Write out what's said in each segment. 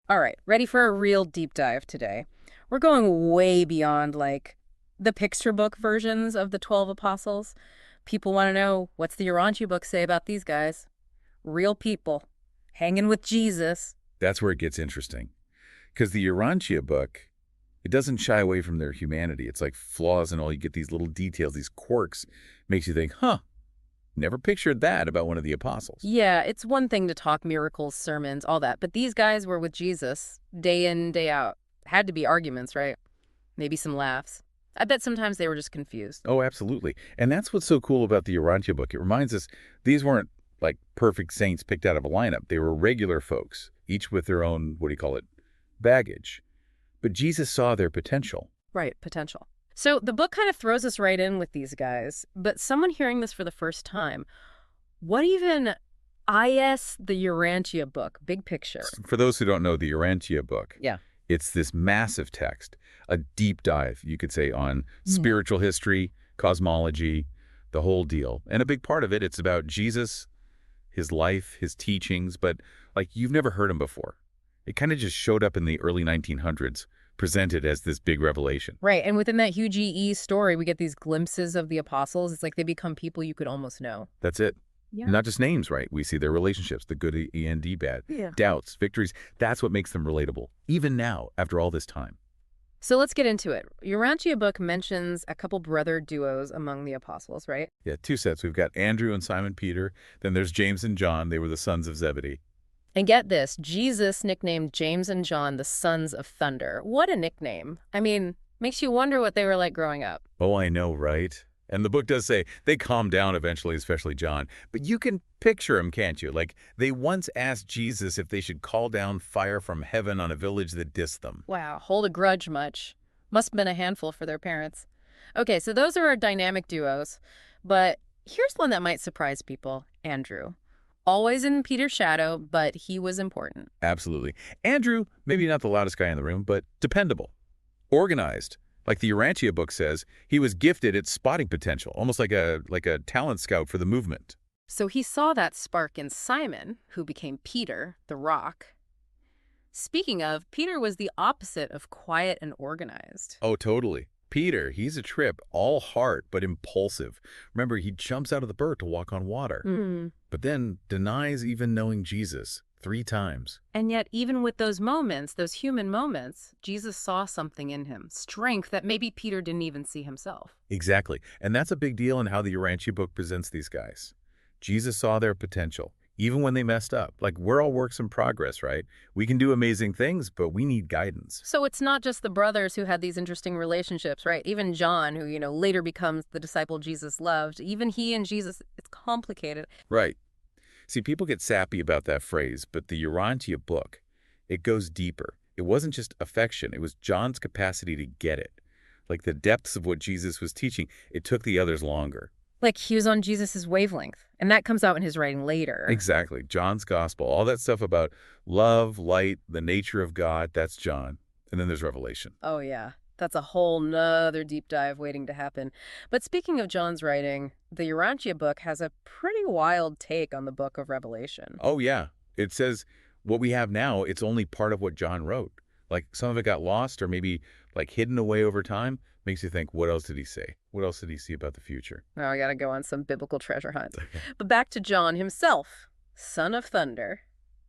All right, ready for a real deep dive today. We're going way beyond, like, the picture book versions of the 12 apostles. People want to know, what's the Urantia book say about these guys? Real people, hanging with Jesus. That's where it gets interesting. Because the Urantia book, it doesn't shy away from their humanity. It's like flaws and all. You get these little details, these quirks, makes you think, huh, never pictured that about one of the apostles. Yeah, it's one thing to talk miracles, sermons, all that, but these guys were with Jesus day in, day out. Had to be arguments, right? Maybe some laughs. I bet sometimes they were just confused. Oh, absolutely. And that's what's so cool about the Urantia book. It reminds us these weren't like perfect saints picked out of a lineup. They were regular folks, each with their own, what do you call it, baggage. But Jesus saw their potential. Right, potential. So the book kind of throws us right in with these guys, but someone hearing this for the first time, what even is the Urantia book? Big picture. For those who don't know, the Urantia book, Yeah. it's this massive text, a deep dive, you could say, on spiritual history, cosmology, the whole deal. And a big part of it, it's about Jesus, his life, his teachings, but like you've never heard him before. It kind of just showed up in the early 1900s, presented as this big revelation. Right, and within that huge EE story, we get these glimpses of the apostles. It's like they become people you could almost know. That's it. Yeah. Not just names, right? We see their relationships, the good and bad, Yeah. doubts, victories. That's what makes them relatable, even now, after all this time. So let's get into it. Urantia book mentions a couple brother duos among the apostles, right? Yeah, two sets. We've got Andrew and Simon Peter. Then there's James and John. They were the sons of Zebedee. And get this, Jesus nicknamed James and John the Sons of Thunder. What a nickname. I mean, makes you wonder what they were like growing up. Oh, I know, right? And the book does say they calmed down eventually, especially John. But you can picture them, can't you? Like, they once asked Jesus if they should call down fire from heaven on a village that dissed them. Wow, hold a grudge much. Must have been a handful for their parents. Okay, so those are our dynamic duos. But here's one that might surprise people. Andrew. Always in Peter's shadow, but he was important. Absolutely. Andrew, maybe not the loudest guy in the room, but dependable, organized. Like the Urantia book says, he was gifted at spotting potential, almost like a talent scout for the movement. So he saw that spark in Simon, who became Peter, the rock. Speaking of, Peter was the opposite of quiet and organized. Oh, totally. Peter, he's a trip, all heart, but impulsive. Remember, he jumps out of the boat to walk on water, but then denies even knowing Jesus 3 times. And yet, even with those moments, those human moments, Jesus saw something in him, strength that maybe Peter didn't even see himself. Exactly. And that's a big deal in how the Urantia book presents these guys. Jesus saw their potential, even when they messed up. Like, we're all works in progress, right? We can do amazing things, but we need guidance. So it's not just the brothers who had these interesting relationships, right? Even John, who, later becomes the disciple Jesus loved, even he and Jesus, it's complicated. Right. See, people get sappy about that phrase, but the Urantia book, it goes deeper. It wasn't just affection. It was John's capacity to get it. Like the depths of what Jesus was teaching, it took the others longer. Like he was on Jesus's wavelength. And that comes out in his writing later. Exactly. John's gospel, all that stuff about love, light, the nature of God, that's John. And then there's Revelation. Oh, yeah. That's a whole nother deep dive waiting to happen. But speaking of John's writing, the Urantia book has a pretty wild take on the book of Revelation. Oh, yeah. It says what we have now, it's only part of what John wrote. Like some of it got lost or maybe like hidden away over time. Makes you think, what else did he say? What else did he see about the future? Oh, I gotta go on some biblical treasure hunt. But back to John himself, son of thunder,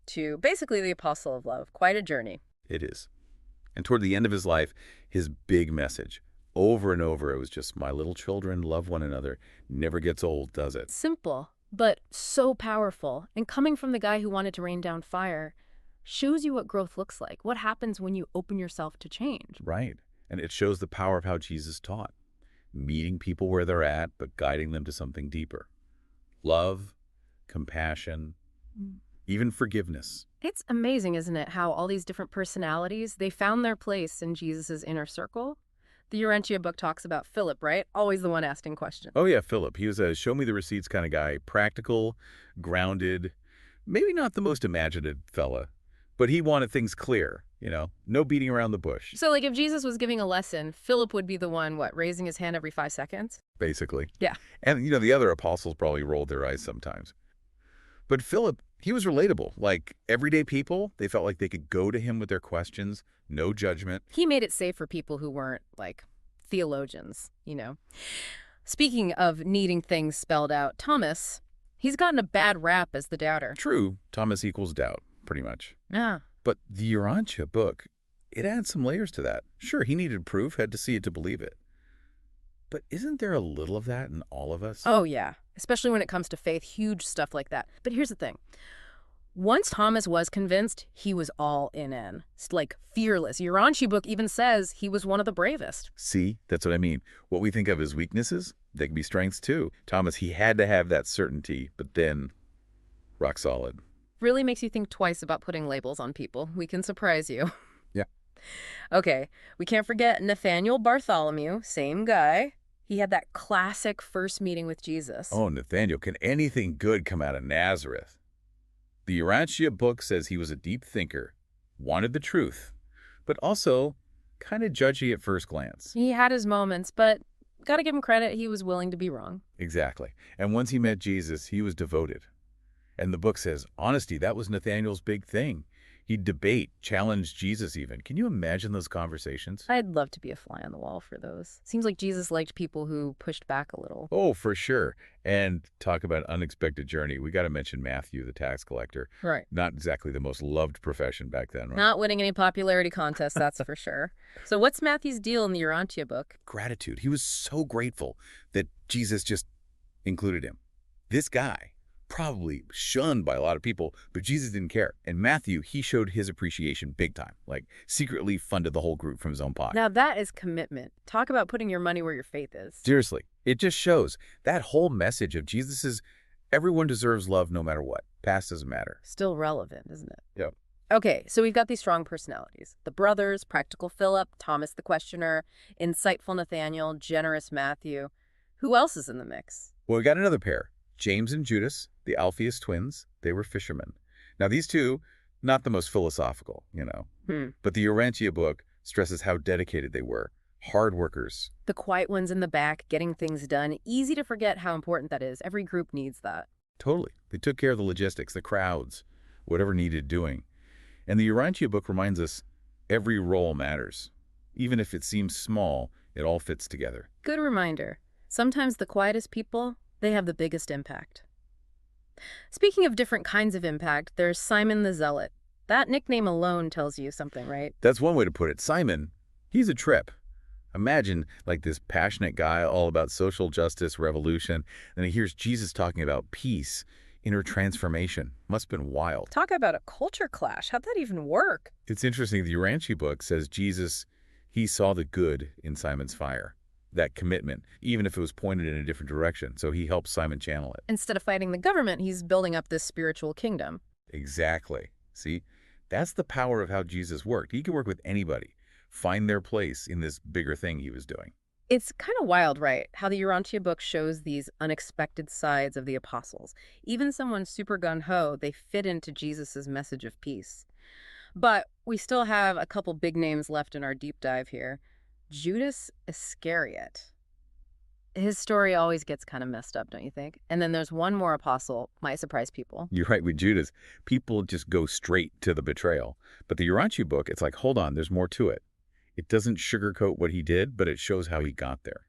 to basically the apostle of love. Quite a journey. It is. And toward the end of his life, his big message, over and over, it was just, my little children, love one another. Never gets old, does it? Simple, but so powerful. And coming from the guy who wanted to rain down fire, shows you what growth looks like. What happens when you open yourself to change. Right. And it shows the power of how Jesus taught. Meeting people where they're at, but guiding them to something deeper. Love, compassion, even forgiveness. It's amazing, isn't it, how all these different personalities, they found their place in Jesus's inner circle? The Urantia book talks about Philip, right? Always the one asking questions. Oh, yeah, Philip. He was a show me the receipts kind of guy. Practical, grounded, maybe not the most imaginative fella, but he wanted things clear, no beating around the bush. So, like, if Jesus was giving a lesson, Philip would be the one, raising his hand every 5 seconds? Basically. Yeah. And, the other apostles probably rolled their eyes sometimes. But Philip, He was relatable. Like, everyday people, they felt like they could go to him with their questions, no judgment. He made it safe for people who weren't, like, theologians, you know. Speaking of needing things spelled out, Thomas, he's gotten a bad rap as the doubter. True, Thomas equals doubt, pretty much. Yeah. But the Urantia book, it adds some layers to that. Sure, he needed proof, had to see it to believe it. But isn't there a little of that in all of us? Oh, yeah. Especially when it comes to faith, huge stuff like that. But here's the thing. Once Thomas was convinced, he was all in. It's like fearless. Urantia book even says he was one of the bravest. See, that's what I mean. What we think of as weaknesses, they can be strengths too. Thomas, he had to have that certainty, but then rock solid. Really makes you think twice about putting labels on people. We can surprise you. Yeah. Okay, we can't forget Nathaniel Bartholomew, same guy. He had that classic first meeting with Jesus. Oh, Nathaniel, can anything good come out of Nazareth? The Urantia book says he was a deep thinker, wanted the truth, but also kind of judgy at first glance. He had his moments, but gotta give him credit, he was willing to be wrong. Exactly. And once he met Jesus, he was devoted. And the book says, honesty, that was Nathaniel's big thing. He'd debate, challenge Jesus even. Can you imagine those conversations? I'd love to be a fly on the wall for those. Seems like Jesus liked people who pushed back a little. Oh, for sure. And talk about unexpected journey. We got to mention Matthew, the tax collector. Right. Not exactly the most loved profession back then, right? Not winning any popularity contests, that's for sure. So what's Matthew's deal in the Urantia book? Gratitude. He was so grateful that Jesus just included him. This guy, probably shunned by a lot of people, but Jesus didn't care. And Matthew, he showed his appreciation big time, like secretly funded the whole group from his own pocket. Now that is commitment. Talk about putting your money where your faith is. Seriously, it just shows that whole message of Jesus is everyone deserves love no matter what. Past doesn't matter. Still relevant, isn't it? Yep. Okay, so we've got these strong personalities. The brothers, practical Philip, Thomas the questioner, insightful Nathaniel, generous Matthew. Who else is in the mix? Well, we got another pair. James and Judas, the Alphaeus twins, they were fishermen. Now, these two, not the most philosophical, but the Urantia book stresses how dedicated they were. Hard workers. The quiet ones in the back, getting things done. Easy to forget how important that is. Every group needs that. Totally. They took care of the logistics, the crowds, whatever needed doing. And the Urantia book reminds us every role matters. Even if it seems small, it all fits together. Good reminder. Sometimes the quietest people, they have the biggest impact. Speaking of different kinds of impact, there's Simon the Zealot. That nickname alone tells you something, right? That's one way to put it. Simon, he's a trip. Imagine like this passionate guy all about social justice, revolution, and he hears Jesus talking about peace, inner transformation. Must have been wild. Talk about a culture clash. How'd that even work? It's interesting. The Urantia book says Jesus, he saw the good in Simon's fire. That commitment, even if it was pointed in a different direction. So he helped Simon channel it. Instead of fighting the government, he's building up this spiritual kingdom. Exactly. See, that's the power of how Jesus worked. He could work with anybody, find their place in this bigger thing he was doing. It's kind of wild, right? How the Urantia book shows these unexpected sides of the apostles. Even someone super gung-ho, they fit into Jesus's message of peace. But we still have a couple big names left in our deep dive here. Judas Iscariot. His story always gets kind of messed up, don't you think? And then there's one more apostle, might surprise people. You're right with Judas. People just go straight to the betrayal. But the Urantia book, it's like, hold on, there's more to it. It doesn't sugarcoat what he did, but it shows how he got there.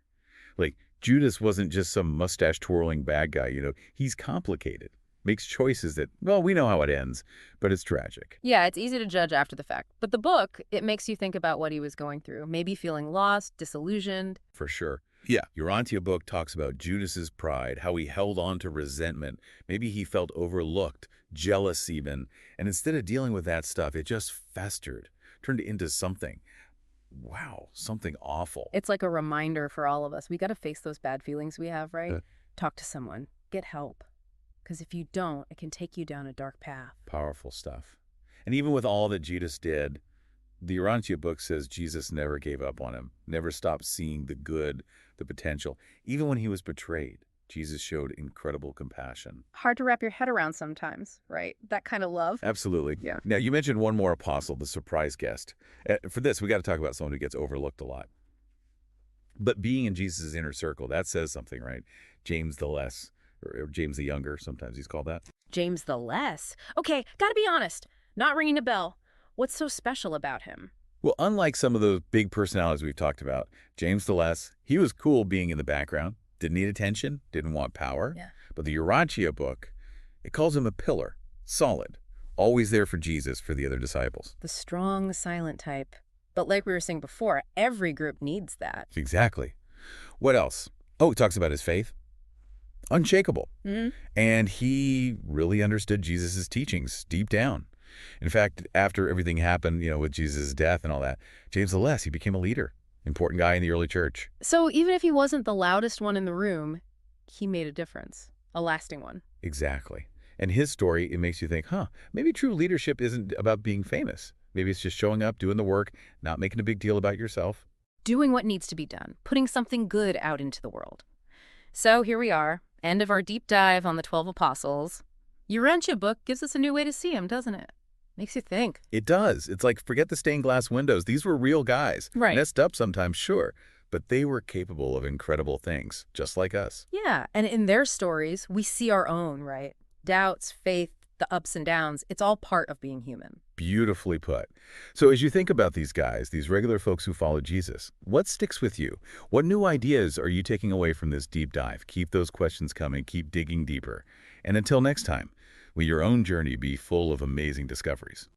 Like, Judas wasn't just some mustache-twirling bad guy, He's complicated. Makes choices that, well, we know how it ends, but it's tragic. Yeah, it's easy to judge after the fact. But the book, it makes you think about what he was going through. Maybe feeling lost, disillusioned. For sure. Yeah, Urantia book talks about Judas's pride, how he held on to resentment. Maybe he felt overlooked, jealous even. And instead of dealing with that stuff, it just festered, turned into something. Wow, something awful. It's like a reminder for all of us. We got to face those bad feelings we have, right? Talk to someone. Get help. Because if you don't, it can take you down a dark path. Powerful stuff. And even with all that Judas did, the Urantia book says Jesus never gave up on him, never stopped seeing the good, the potential. Even when he was betrayed, Jesus showed incredible compassion. Hard to wrap your head around sometimes, right? That kind of love. Absolutely. Yeah. Now, you mentioned one more apostle, the surprise guest. For this, we got to talk about someone who gets overlooked a lot. But being in Jesus' inner circle, that says something, right? James the Less, or James the Younger, sometimes he's called that. James the Less. Okay, gotta be honest. Not ringing a bell. What's so special about him? Well, unlike some of those big personalities we've talked about, James the Less, he was cool being in the background, didn't need attention, didn't want power. Yeah. But the Urantia book, it calls him a pillar, solid, always there for Jesus, for the other disciples. The strong, silent type. But like we were saying before, every group needs that. Exactly. What else? Oh, it talks about his faith. Unshakable. Mm-hmm. And he really understood Jesus' teachings deep down. In fact, after everything happened, with Jesus' death and all that, James the Less, he became a leader, important guy in the early church. So even if he wasn't the loudest one in the room, he made a difference, a lasting one. Exactly. And his story, it makes you think, maybe true leadership isn't about being famous. Maybe it's just showing up, doing the work, not making a big deal about yourself. Doing what needs to be done, putting something good out into the world. So here we are, end of our deep dive on the 12 Apostles. Urantia Book gives us a new way to see him, doesn't it? Makes you think. It does. It's like, forget the stained glass windows. These were real guys. Right. Messed up sometimes, sure. But they were capable of incredible things, just like us. Yeah, and in their stories, we see our own, right? Doubts, faith, the ups and downs, it's all part of being human. Beautifully put. So as you think about these guys, these regular folks who follow Jesus, what sticks with you? What new ideas are you taking away from this deep dive? Keep those questions coming. Keep digging deeper. And until next time, may your own journey be full of amazing discoveries.